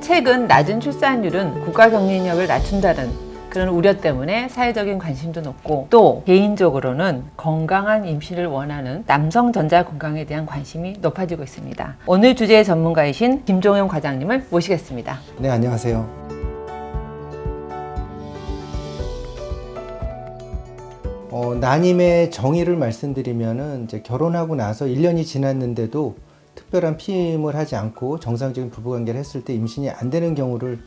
최근 낮은 출산율은 국가 경쟁력을 낮춘다는 그런 우려 때문에 사회적인 관심도 높고, 또 개인적으로는 건강한 임신을 원하는 남성 전자 건강에 대한 관심이 높아지고 있습니다. 오늘 주제의 전문가이신 김종영 과장님을 모시겠습니다. 네, 안녕하세요. 난임의 정의를 말씀드리면은 이제 결혼하고 나서 1년이 지났는데도 특별한 피임을 하지 않고 정상적인 부부관계를 했을 때 임신이 안 되는 경우를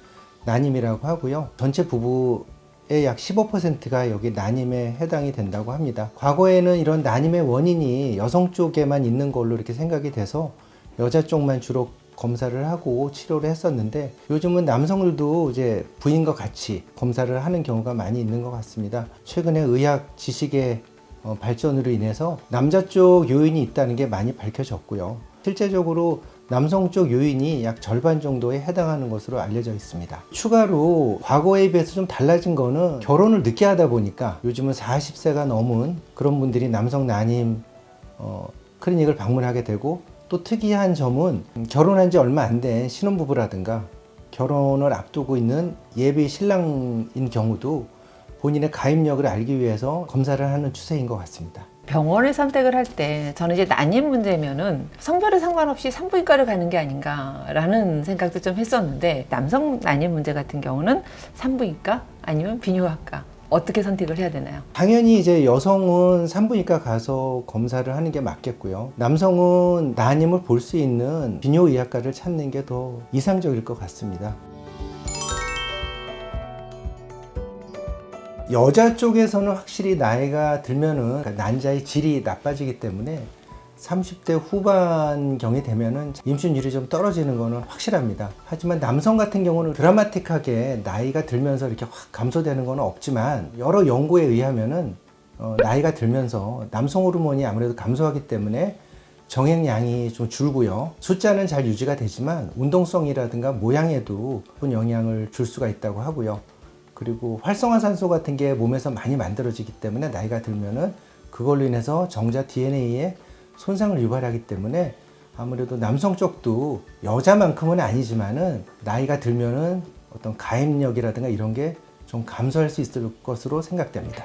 난임이라고 하고요. 전체 부부의 약 15%가 여기 난임에 해당이 된다고 합니다. 과거에는 이런 난임의 원인이 여성 쪽에만 있는 걸로 이렇게 생각이 돼서 여자 쪽만 주로 검사를 하고 치료를 했었는데, 요즘은 남성들도 이제 부인과 같이 검사를 하는 경우가 많이 있는 것 같습니다. 최근에 의학 지식의 발전으로 인해서 남자 쪽 요인이 있다는 게 많이 밝혀졌고요. 실제적으로 남성 쪽 요인이 약 절반 정도에 해당하는 것으로 알려져 있습니다. 추가로 과거에 비해서 좀 달라진 거는 결혼을 늦게 하다 보니까 요즘은 40세가 넘은 그런 분들이 남성 난임 클리닉을 방문하게 되고, 또 특이한 점은 결혼한 지 얼마 안 된 신혼부부라든가 결혼을 앞두고 있는 예비 신랑인 경우도 본인의 가입력을 알기 위해서 검사를 하는 추세인 것 같습니다. 병원을 선택을 할 때 저는 이제 난임 문제면은 성별에 상관없이 산부인과를 가는 게 아닌가라는 생각도 좀 했었는데, 남성 난임 문제 같은 경우는 산부인과 아니면 비뇨기과, 어떻게 선택을 해야 되나요? 당연히 이제 여성은 산부인과 가서 검사를 하는 게 맞겠고요. 남성은 난임을 볼 수 있는 비뇨의학과를 찾는 게 더 이상적일 것 같습니다. 여자 쪽에서는 확실히 나이가 들면은 난자의 질이 나빠지기 때문에 30대 후반경이 되면은 임신율이 좀 떨어지는 거는 확실합니다. 하지만 남성 같은 경우는 드라마틱하게 나이가 들면서 이렇게 확 감소되는 건 없지만, 여러 연구에 의하면은 나이가 들면서 남성 호르몬이 아무래도 감소하기 때문에 정액량이 좀 줄고요. 숫자는 잘 유지가 되지만 운동성이라든가 모양에도 큰 영향을 줄 수가 있다고 하고요. 그리고 활성화산소 같은 게 몸에서 많이 만들어지기 때문에 나이가 들면은 그걸로 인해서 정자 DNA에 손상을 유발하기 때문에 아무래도 남성 쪽도 여자만큼은 아니지만은 나이가 들면은 어떤 가입력이라든가 이런 게 좀 감소할 수 있을 것으로 생각됩니다.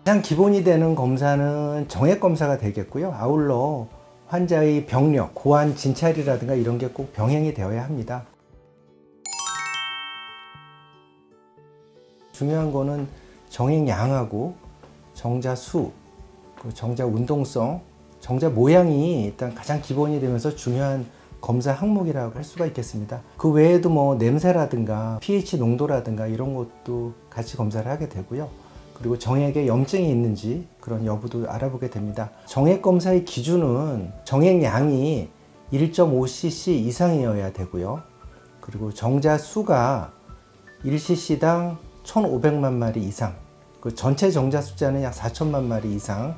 가장 기본이 되는 검사는 정액 검사가 되겠고요. 아울러 환자의 병력, 고환 진찰이라든가 이런 게 꼭 병행이 되어야 합니다. 중요한 거는 정액량하고 정자 수, 정자 운동성, 정자 모양이 일단 가장 기본이 되면서 중요한 검사 항목이라고 할 수가 있겠습니다. 그 외에도 뭐 냄새라든가 pH 농도라든가 이런 것도 같이 검사를 하게 되고요. 그리고 정액에 염증이 있는지 그런 여부도 알아보게 됩니다. 정액 검사의 기준은 정액량이 1.5cc 이상이어야 되고요. 그리고 정자 수가 1cc당 1,500만 마리 이상, 그 전체 정자 숫자는 약 4천만 마리 이상,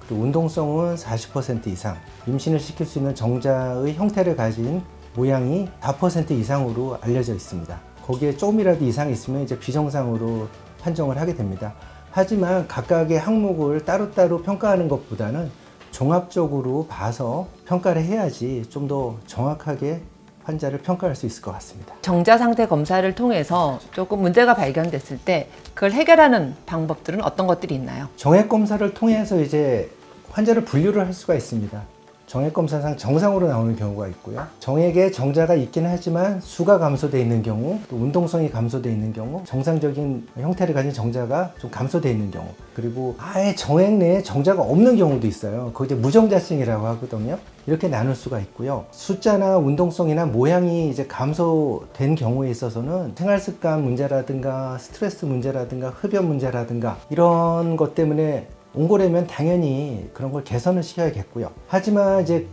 그리고 운동성은 40% 이상, 임신을 시킬 수 있는 정자의 형태를 가진 모양이 4% 이상으로 알려져 있습니다. 거기에 조금이라도 이상이 있으면 이제 비정상으로 판정을 하게 됩니다. 하지만 각각의 항목을 따로따로 평가하는 것보다는 종합적으로 봐서 평가를 해야지 좀 더 정확하게 환자를 평가할 수 있을 것 같습니다. 정자 상태 검사를 통해서 조금 문제가 발견됐을 때 그걸 해결하는 방법들은 어떤 것들이 있나요? 정액 검사를 통해서 이제 환자를 분류를 할 수가 있습니다. 정액 검사상 정상으로 나오는 경우가 있고요. 정액에 정자가 있기는 하지만 수가 감소되어 있는 경우, 또 운동성이 감소되어 있는 경우, 정상적인 형태를 가진 정자가 좀 감소되어 있는 경우, 그리고 아예 정액 내에 정자가 없는 경우도 있어요. 그거 이제 무정자증이라고 하거든요. 이렇게 나눌 수가 있고요. 숫자나 운동성이나 모양이 이제 감소된 경우에 있어서는 생활습관 문제라든가 스트레스 문제라든가 흡연 문제라든가 이런 것 때문에 온 거라면 당연히 그런 걸 개선을 시켜야겠고요. 하지만 이제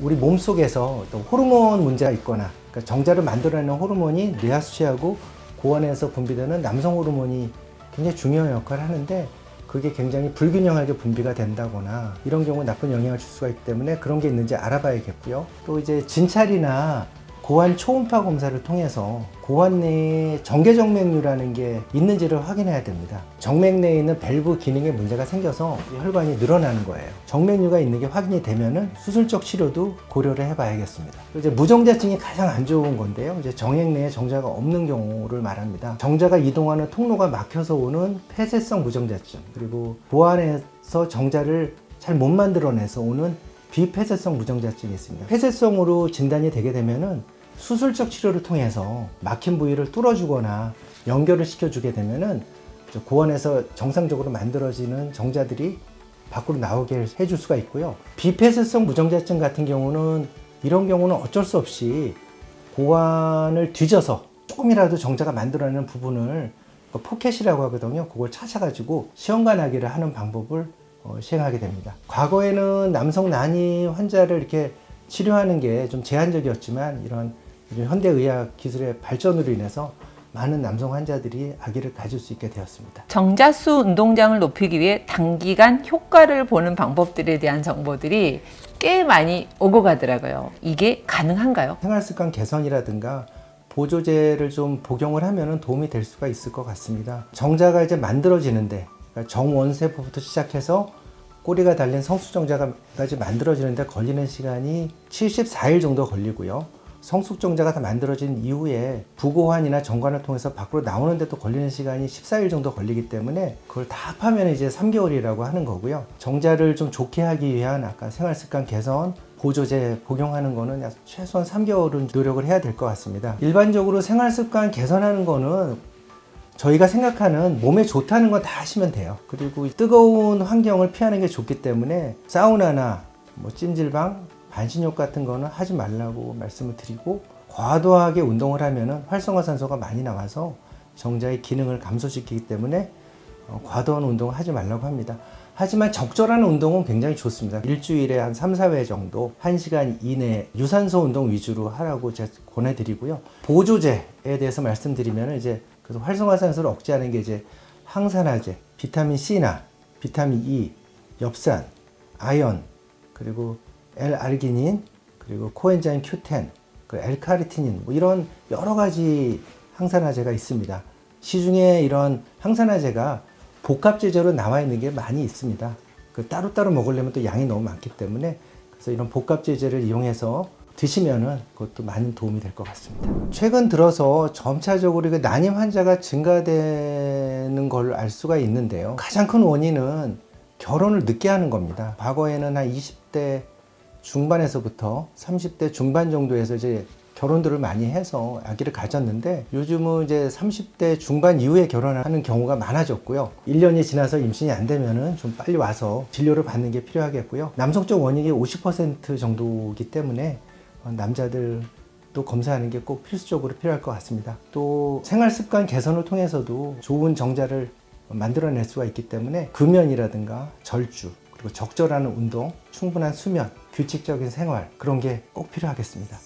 우리 몸속에서 또 호르몬 문제가 있거나, 그러니까 정자를 만들어내는 호르몬이 뇌하수체하고 고환에서 분비되는 남성 호르몬이 굉장히 중요한 역할을 하는데, 그게 굉장히 불균형하게 분비가 된다거나 이런 경우 나쁜 영향을 줄 수가 있기 때문에 그런 게 있는지 알아봐야겠고요. 또 이제 진찰이나 고환 초음파 검사를 통해서 고환 내에 정계정맥류라는 게 있는지를 확인해야 됩니다. 정맥 내에 있는 밸브 기능에 문제가 생겨서 혈관이 늘어나는 거예요. 정맥류가 있는 게 확인이 되면은 수술적 치료도 고려를 해봐야겠습니다. 이제 무정자증이 가장 안 좋은 건데요. 이제 정액 내에 정자가 없는 경우를 말합니다. 정자가 이동하는 통로가 막혀서 오는 폐쇄성 무정자증, 그리고 고환에서 정자를 잘 못 만들어내서 오는 비폐쇄성 무정자증이 있습니다. 폐쇄성으로 진단이 되게 되면은 수술적 치료를 통해서 막힌 부위를 뚫어주거나 연결을 시켜주게 되면은 고환에서 정상적으로 만들어지는 정자들이 밖으로 나오게 해줄 수가 있고요. 비폐쇄성 무정자증 같은 경우는 이런 경우는 어쩔 수 없이 고환을 뒤져서 조금이라도 정자가 만들어내는 부분을 포켓이라고 하거든요. 그걸 찾아가지고 시험관하기를 하는 방법을 시행하게 됩니다. 과거에는 남성 난이 환자를 이렇게 치료하는 게 좀 제한적이었지만 이런 현대의학 기술의 발전으로 인해서 많은 남성 환자들이 아기를 가질 수 있게 되었습니다. 정자수 운동량을 높이기 위해 단기간 효과를 보는 방법들에 대한 정보들이 꽤 많이 오고 가더라고요. 이게 가능한가요? 생활습관 개선이라든가 보조제를 좀 복용을 하면 도움이 될 수가 있을 것 같습니다. 정자가 이제 만들어지는데, 그러니까 정원세포부터 시작해서 꼬리가 달린 성숙정자까지 만들어지는데 걸리는 시간이 74일 정도 걸리고요. 성숙정자가 다 만들어진 이후에 부고환이나 정관을 통해서 밖으로 나오는데 또 걸리는 시간이 14일 정도 걸리기 때문에 그걸 다 합하면 이제 3개월이라고 하는 거고요. 정자를 좀 좋게 하기 위한 아까 생활습관 개선, 보조제 복용하는 거는 최소한 3개월은 노력을 해야 될 것 같습니다. 일반적으로 생활습관 개선하는 거는 저희가 생각하는 몸에 좋다는 건 다 하시면 돼요. 그리고 뜨거운 환경을 피하는 게 좋기 때문에 사우나나 찜질방, 반신욕 같은 거는 하지 말라고 말씀을 드리고, 과도하게 운동을 하면 활성화산소가 많이 나와서 정자의 기능을 감소시키기 때문에 과도한 운동을 하지 말라고 합니다. 하지만 적절한 운동은 굉장히 좋습니다. 일주일에 한 3, 4회 정도 1시간 이내 유산소 운동 위주로 하라고 제가 권해드리고요. 보조제에 대해서 말씀드리면 이제 그래서 활성화산소를 억제하는 게 이제 항산화제, 비타민 C나 비타민 E, 엽산, 아연, 그리고 L-아르기닌, 그리고 코엔자임 Q10, 그 L-카리티닌, 이런 여러 가지 항산화제가 있습니다. 시중에 이런 항산화제가 복합제제로 나와 있는 게 많이 있습니다. 그 따로따로 먹으려면 또 양이 너무 많기 때문에 그래서 이런 복합제제를 이용해서 드시면은 그것도 많은 도움이 될 것 같습니다. 최근 들어서 점차적으로 난임 환자가 증가되는 걸 알 수가 있는데요. 가장 큰 원인은 결혼을 늦게 하는 겁니다. 과거에는 한 20대 중반에서부터 30대 중반 정도에서 이제 결혼들을 많이 해서 아기를 가졌는데, 요즘은 이제 30대 중반 이후에 결혼하는 경우가 많아졌고요. 1년이 지나서 임신이 안 되면은 좀 빨리 와서 진료를 받는 게 필요하겠고요. 남성적 원인이 50% 정도이기 때문에 남자들도 검사하는 게 꼭 필수적으로 필요할 것 같습니다. 또 생활습관 개선을 통해서도 좋은 정자를 만들어낼 수가 있기 때문에 금연이라든가 절주, 그리고 적절한 운동, 충분한 수면, 규칙적인 생활, 그런 게 꼭 필요하겠습니다.